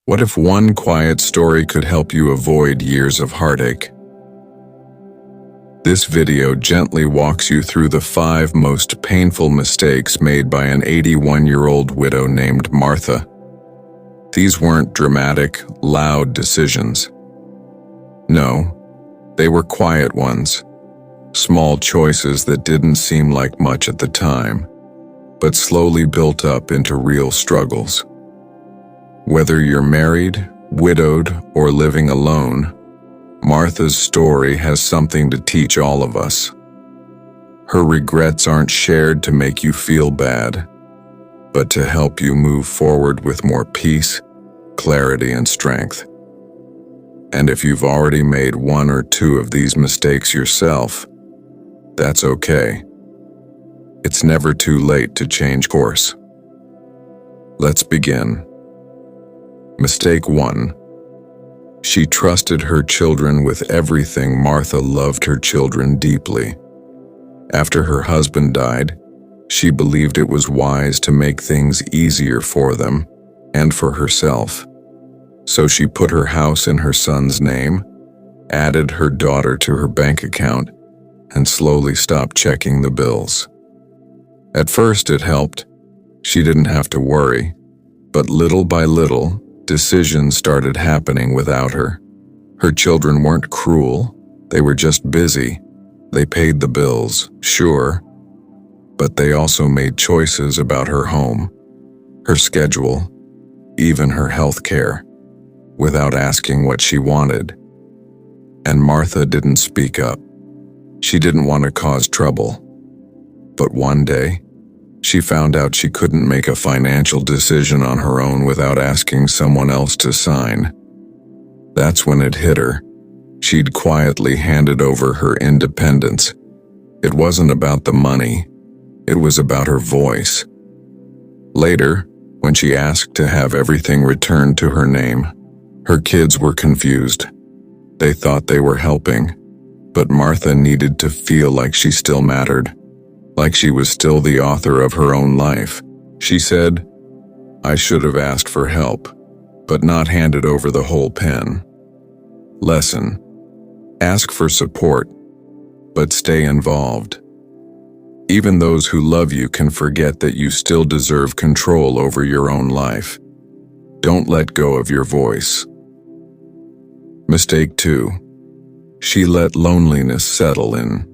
What if one quiet story could help you avoid years of heartache? This video gently walks you through the 5 most painful mistakes made by an 81-year-old widow named Martha. These weren't dramatic, loud decisions. No, they were quiet ones. Small choices that didn't seem like much at the time, but slowly built up into real struggles. Whether you're married, widowed, or living alone, Martha's story has something to teach all of us. Her regrets aren't shared to make you feel bad, but to help you move forward with more peace, clarity, and strength. And if you've already made 1 or 2 of these mistakes yourself, that's okay. It's never too late to change course. Let's begin. Mistake 1. She trusted her children with everything. Martha loved her children deeply. After her husband died, she believed it was wise to make things easier for them and for herself. So she put her house in her son's name, added her daughter to her bank account, and slowly stopped checking the bills. At first it helped. She didn't have to worry, but little by little, decisions started happening without her. Her children weren't cruel, they were just busy. They paid the bills, sure, but they also made choices about her home, her schedule, even her health care, without asking what she wanted. And Martha didn't speak up. She didn't want to cause trouble. But one day, she found out she couldn't make a financial decision on her own without asking someone else to sign. That's when it hit her. She'd quietly handed over her independence. It wasn't about the money. It was about her voice. Later, when she asked to have everything returned to her name, her kids were confused. They thought they were helping, but Martha needed to feel like she still mattered. Like she was still the author of her own life. She said, "I should have asked for help, but not handed over the whole pen." Lesson: ask for support, but stay involved. Even those who love you can forget that you still deserve control over your own life. Don't let go of your voice. Mistake 2. She let loneliness settle in.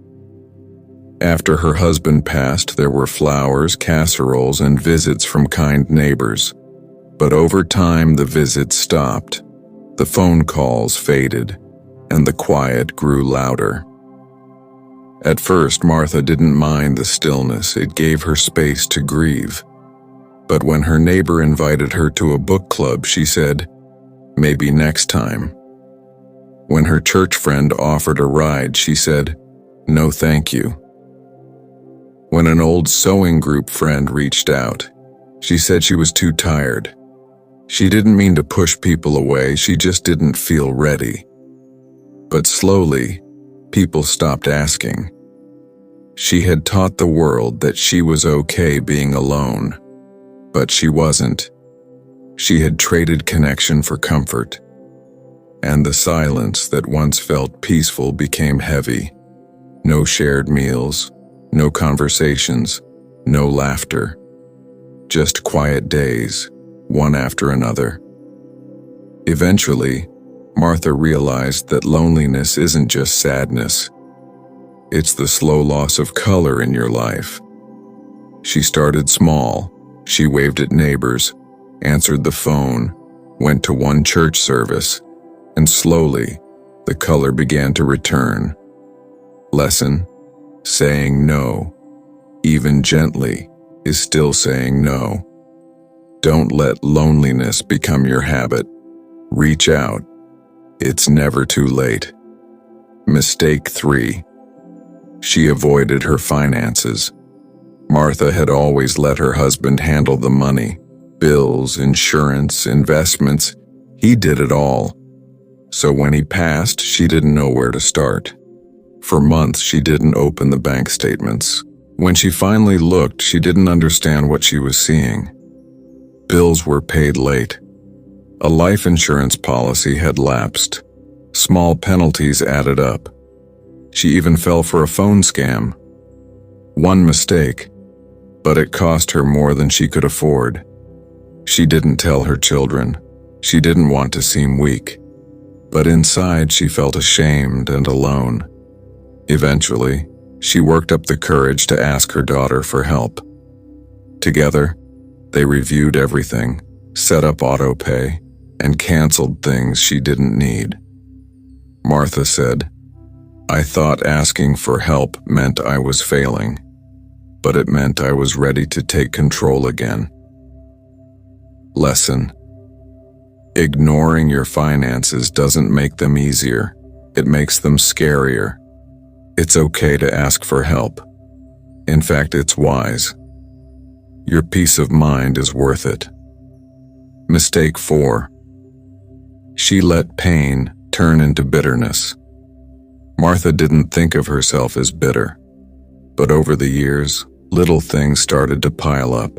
After her husband passed, there were flowers, casseroles, and visits from kind neighbors. But over time, the visits stopped. The phone calls faded, and the quiet grew louder. At first, Martha didn't mind the stillness. It gave her space to grieve. But when her neighbor invited her to a book club, she said, "Maybe next time." When her church friend offered a ride, she said, "No, thank you." When an old sewing group friend reached out, she said she was too tired. She didn't mean to push people away, she just didn't feel ready. But slowly, people stopped asking. She had taught the world that she was okay being alone, but she wasn't. She had traded connection for comfort, and the silence that once felt peaceful became heavy. No shared meals, no conversations, no laughter. Just quiet days, one after another. Eventually, Martha realized that loneliness isn't just sadness. It's the slow loss of color in your life. She started small. She waved at neighbors, answered the phone, went to one church service, and slowly, the color began to return. Lesson: saying no, even gently, is still saying no. Don't let loneliness become your habit. Reach out. It's never too late. Mistake 3. She avoided her finances. Martha had always let her husband handle the money. Bills, insurance, investments. He did it all. So when he passed, she didn't know where to start. For months, she didn't open the bank statements. When she finally looked, she didn't understand what she was seeing. Bills were paid late. A life insurance policy had lapsed. Small penalties added up. She even fell for a phone scam. One mistake, but it cost her more than she could afford. She didn't tell her children. She didn't want to seem weak. But inside she felt ashamed and alone. Eventually, she worked up the courage to ask her daughter for help. Together, they reviewed everything, set up autopay, and canceled things she didn't need. Martha said, "I thought asking for help meant I was failing, but it meant I was ready to take control again." Lesson: ignoring your finances doesn't make them easier, it makes them scarier. It's okay to ask for help. In fact, it's wise. Your peace of mind is worth it. Mistake 4. She let pain turn into bitterness. Martha didn't think of herself as bitter, but over the years, little things started to pile up.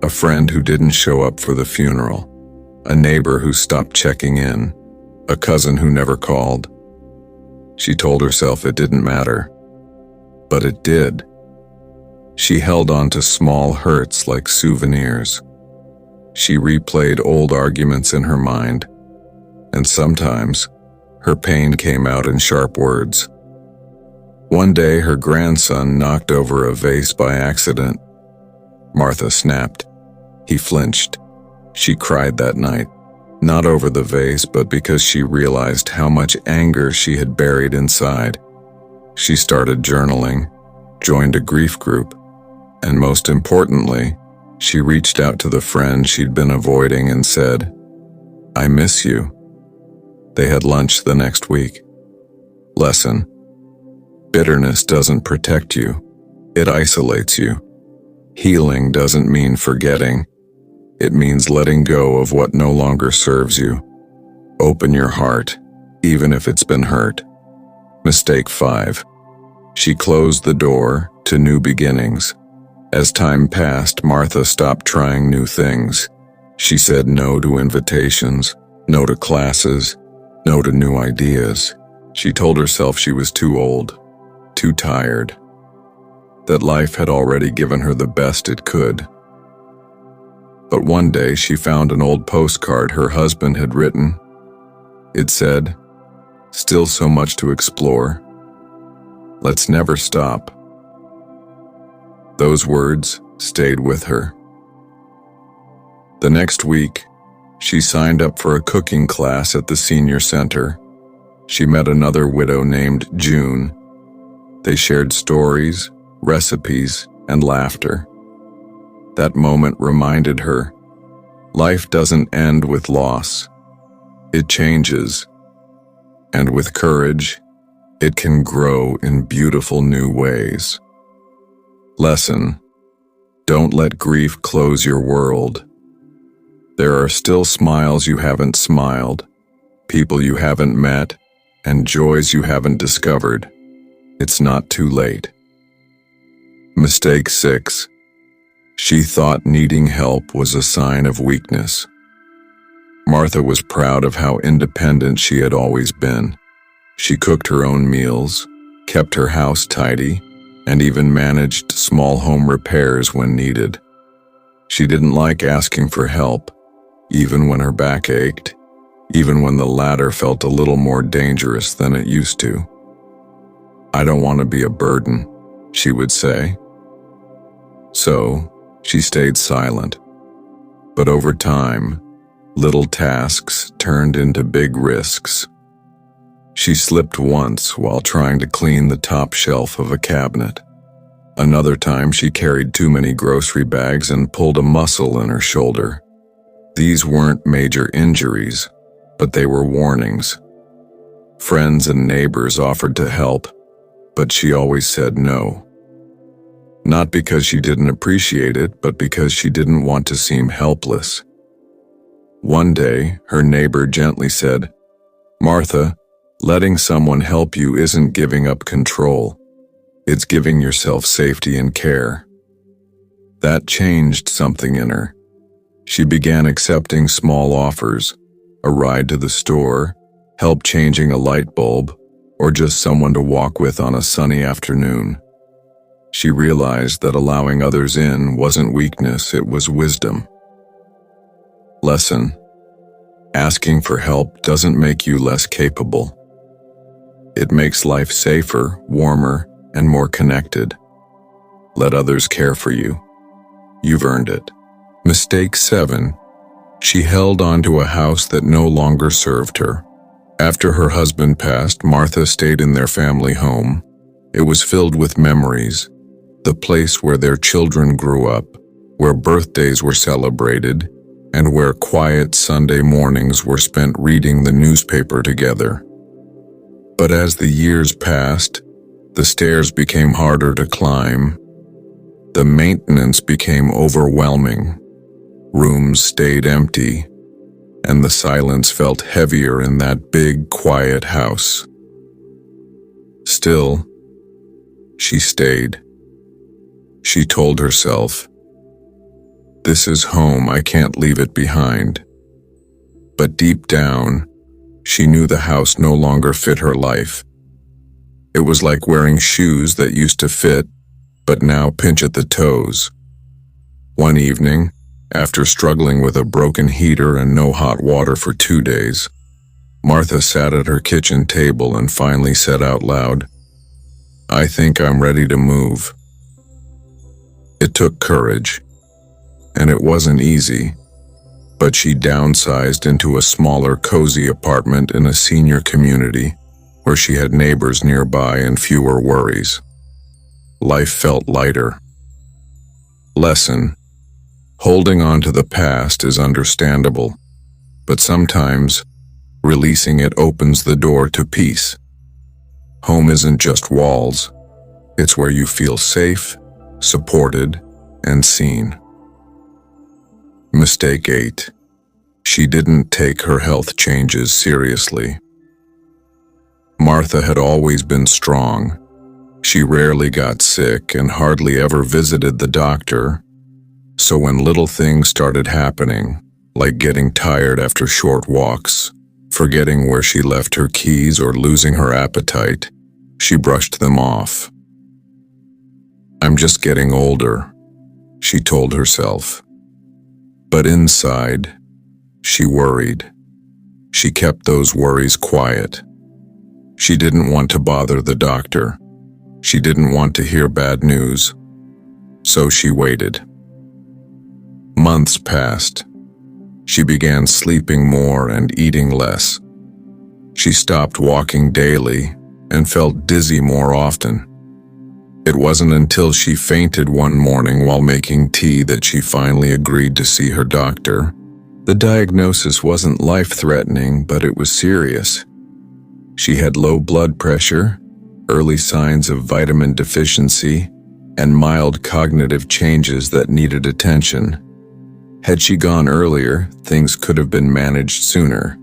A friend who didn't show up for the funeral, a neighbor who stopped checking in, a cousin who never called. She told herself it didn't matter, but it did. She held on to small hurts like souvenirs. She replayed old arguments in her mind, and sometimes her pain came out in sharp words. One day, her grandson knocked over a vase by accident. Martha snapped. He flinched. She cried that night, not over the vase, but because she realized how much anger she had buried inside. She started journaling, joined a grief group, and most importantly, she reached out to the friend she'd been avoiding and said, "I miss you." They had lunch the next week. Lesson: bitterness doesn't protect you, it isolates you. Healing doesn't mean forgetting. It means letting go of what no longer serves you. Open your heart, even if it's been hurt. Mistake 5. She closed the door to new beginnings. As time passed, Martha stopped trying new things. She said no to invitations, no to classes, no to new ideas. She told herself she was too old, too tired, that life had already given her the best it could. But one day she found an old postcard her husband had written. It said, "Still so much to explore. Let's never stop." Those words stayed with her. The next week, she signed up for a cooking class at the senior center. She met another widow named June. They shared stories, recipes, and laughter. That moment reminded her, life doesn't end with loss. It changes. And with courage, it can grow in beautiful new ways. Lesson: don't let grief close your world. There are still smiles you haven't smiled, people you haven't met, and joys you haven't discovered. It's not too late. Mistake 6. She thought needing help was a sign of weakness. Martha was proud of how independent she had always been. She cooked her own meals, kept her house tidy, and even managed small home repairs when needed. She didn't like asking for help, even when her back ached, even when the ladder felt a little more dangerous than it used to. "I don't want to be a burden," she would say. So, she stayed silent. But over time, little tasks turned into big risks. She slipped once while trying to clean the top shelf of a cabinet. Another time she carried too many grocery bags and pulled a muscle in her shoulder. These weren't major injuries, but they were warnings. Friends and neighbors offered to help, but she always said no. Not because she didn't appreciate it, but because she didn't want to seem helpless. One day, her neighbor gently said, "Martha, letting someone help you isn't giving up control. It's giving yourself safety and care." That changed something in her. She began accepting small offers, a ride to the store, help changing a light bulb, or just someone to walk with on a sunny afternoon. She realized that allowing others in wasn't weakness, it was wisdom. Lesson: asking for help doesn't make you less capable. It makes life safer, warmer, and more connected. Let others care for you. You've earned it. Mistake 7. She held on to a house that no longer served her. After her husband passed, Martha stayed in their family home. It was filled with memories, the place where their children grew up, where birthdays were celebrated, and where quiet Sunday mornings were spent reading the newspaper together. But as the years passed, the stairs became harder to climb. The maintenance became overwhelming. Rooms stayed empty, and the silence felt heavier in that big, quiet house. Still, she stayed. She told herself, "This is home, I can't leave it behind." But deep down, she knew the house no longer fit her life. It was like wearing shoes that used to fit, but now pinch at the toes. One evening, after struggling with a broken heater and no hot water for 2 days, Martha sat at her kitchen table and finally said out loud, "I think I'm ready to move." It took courage, and it wasn't easy, but she downsized into a smaller, cozy apartment in a senior community where she had neighbors nearby and fewer worries. Life felt lighter. Lesson: holding on to the past is understandable, but sometimes releasing it opens the door to peace. Home isn't just walls, it's where you feel safe, supported, and seen. Mistake 8. She didn't take her health changes seriously. Martha had always been strong. She rarely got sick and hardly ever visited the doctor. So when little things started happening, like getting tired after short walks, forgetting where she left her keys, or losing her appetite, she brushed them off. "I'm just getting older," she told herself. But inside, she worried. She kept those worries quiet. She didn't want to bother the doctor. She didn't want to hear bad news. So she waited. Months passed. She began sleeping more and eating less. She stopped walking daily and felt dizzy more often. It wasn't until she fainted one morning while making tea that she finally agreed to see her doctor. The diagnosis wasn't life-threatening, but it was serious. She had low blood pressure, early signs of vitamin deficiency, and mild cognitive changes that needed attention. Had she gone earlier, things could have been managed sooner.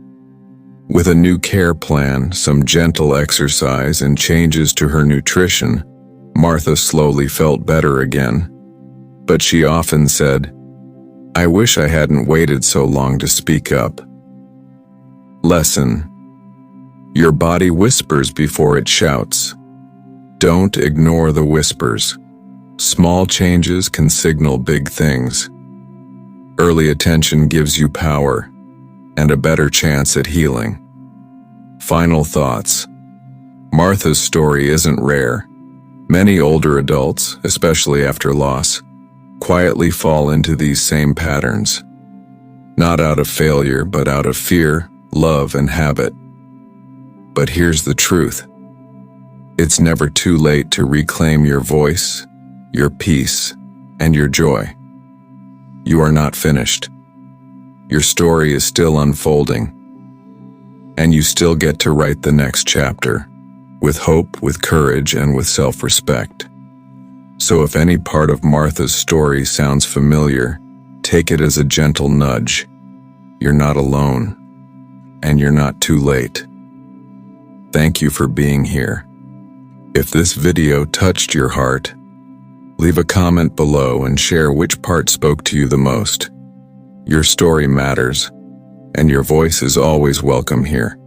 With a new care plan, some gentle exercise, and changes to her nutrition, Martha slowly felt better again. But she often said, "I wish I hadn't waited so long to speak up." Lesson: your body whispers before it shouts. Don't ignore the whispers. Small changes can signal big things. Early attention gives you power and a better chance at healing. Final thoughts. Martha's story isn't rare. Many older adults, especially after loss, quietly fall into these same patterns. Not out of failure, but out of fear, love, and habit. But here's the truth. It's never too late to reclaim your voice, your peace, and your joy. You are not finished. Your story is still unfolding, and you still get to write the next chapter, with hope, with courage, and with self-respect. So if any part of Martha's story sounds familiar, take it as a gentle nudge. You're not alone, and you're not too late. Thank you for being here. If this video touched your heart, leave a comment below and share which part spoke to you the most. Your story matters, and your voice is always welcome here.